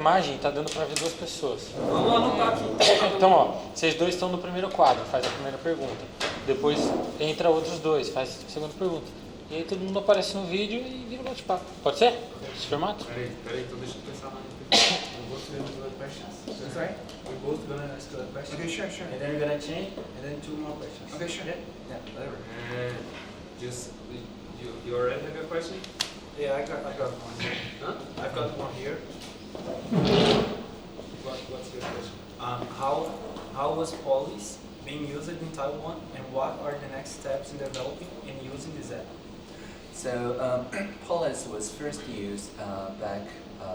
Imagem tá dando para ver duas pessoas. Vamos anotar aqui. Então, ó, vocês dois estão no primeiro quadro, faz a primeira pergunta. Depois entra outros dois, faz a segunda pergunta. E aí todo mundo aparece no vídeo e vira um bate-papo. Pode ser? Esse formato? Peraí, então deixa eu pensar na pergunta. We're both gonna do the questions. Sorry? We're both gonna ask the question. Okay, sure. And then we're gonna change, and then two more questions. Okay, sure. Yeah, whatever. Just, you already have your question? Yeah, I got one here. Huh? I've got one here. What's your question? How was Polis being used in Taiwan, and what are the next steps in developing and using this app? So Polis was first used back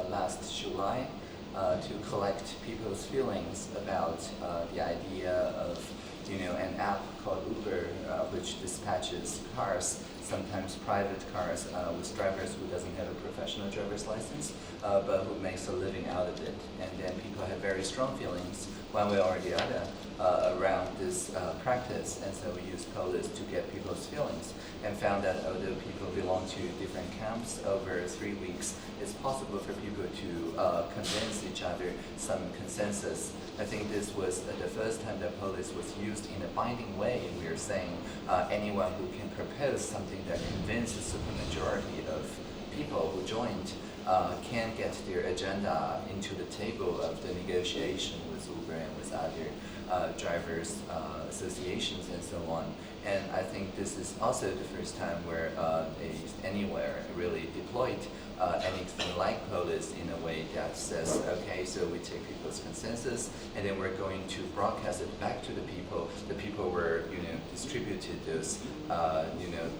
last July to collect people's feelings about the idea of an app called Uber, which dispatches cars, sometimes private cars, with drivers who doesn't have a professional driver's license, but who makes a living out of it. And then people have very strong feelings, one way or the other, around this practice. And so we used Polis to get people's feelings, and found that although people belong to different camps over 3 weeks, it's possible for people to convince each other some consensus. I think this was the first time that Polis was used in a binding way. We are saying anyone who can propose something that convinces a supermajority of people who joined can get their agenda into the table of the negotiation with Uber and with other drivers associations and so on. And I think this is also the first time where anywhere really deployed anything like Polis in a way that says, okay, so we take people's consensus and then we're going to broadcast it back to the people. The people were, distributed those,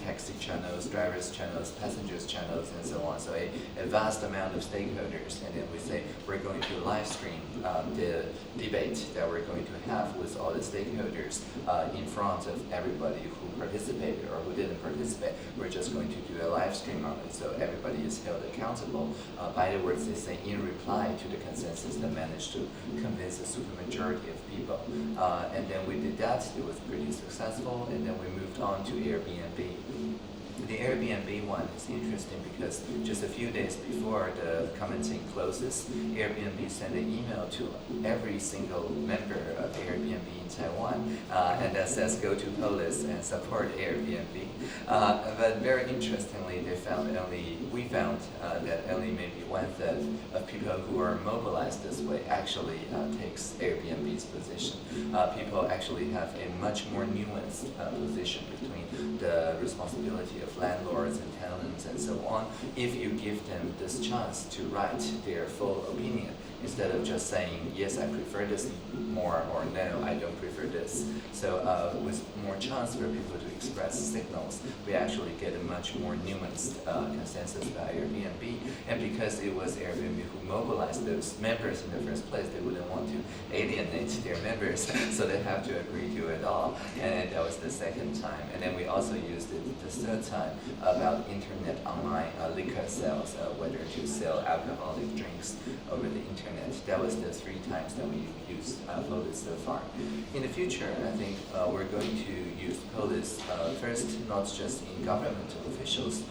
taxi channels, drivers channels, passengers channels, and so on. So a vast amount of stakeholders, and then we say we're going to live stream the debate that we're going to have with all the stakeholders in front of everybody who participated or who didn't participate. We're just going to do a live stream of it, so everybody is held accountable by the words they say in reply to the consensus that managed to convince a supermajority of people. And then we did that. It was pretty successful, and then we moved on to Airbnb. The Airbnb one is interesting because just a few days before the commenting closes, Airbnb sent an email to every single member of Airbnb in Taiwan, and that says go to Polis and support Airbnb. But very interestingly, we found that only maybe 1/3 of people who are mobilized this way actually takes Airbnb's position. People actually have a much more nuanced position between the responsibility of landlords and tenants and so on, if you give them this chance to write their full opinion, instead of just saying, yes, I prefer this more, or no, I don't prefer this. So with more chance for people to express signals, we actually get a much more nuanced consensus by Airbnb. And because it was Airbnb who mobilized those members in the first place, they wouldn't want to alienate their members, so they have to agree to it all. And that was the second time. And then we also used it the third time about internet online liquor sales, whether to sell alcoholic drinks over the internet. That was the 3 times that we used Polis so far. In the future, I think we're going to use Polis first, not just in governmental officials.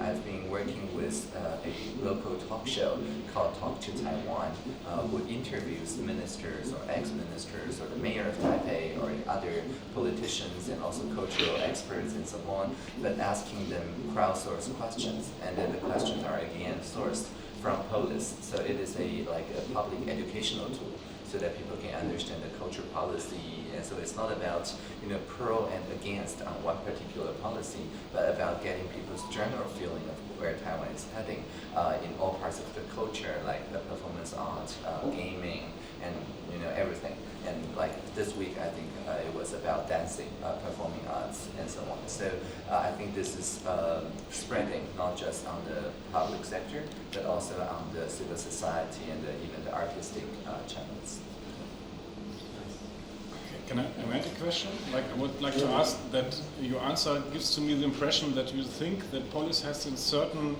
I've been working with a local talk show called Talk to Taiwan, who interviews ministers or ex-ministers or the mayor of Taipei or other politicians and also cultural experts and so on, but asking them crowdsourced questions, and then the questions are again sourced from Polis. So it is a public educational tool, so that people can understand the culture policy. And so it's not about pro and against on one particular policy, but about getting people's general feeling of where Taiwan is heading in all parts of the culture, like the performance art, gaming, and everything. And like this week, I think it was about dancing, performing arts, and so on. So I think this is spreading not just on the public sector, but also on the civil society and even the artistic channels. Can I add a question? I would like to ask that your answer gives to me the impression that you think that Polis has a certain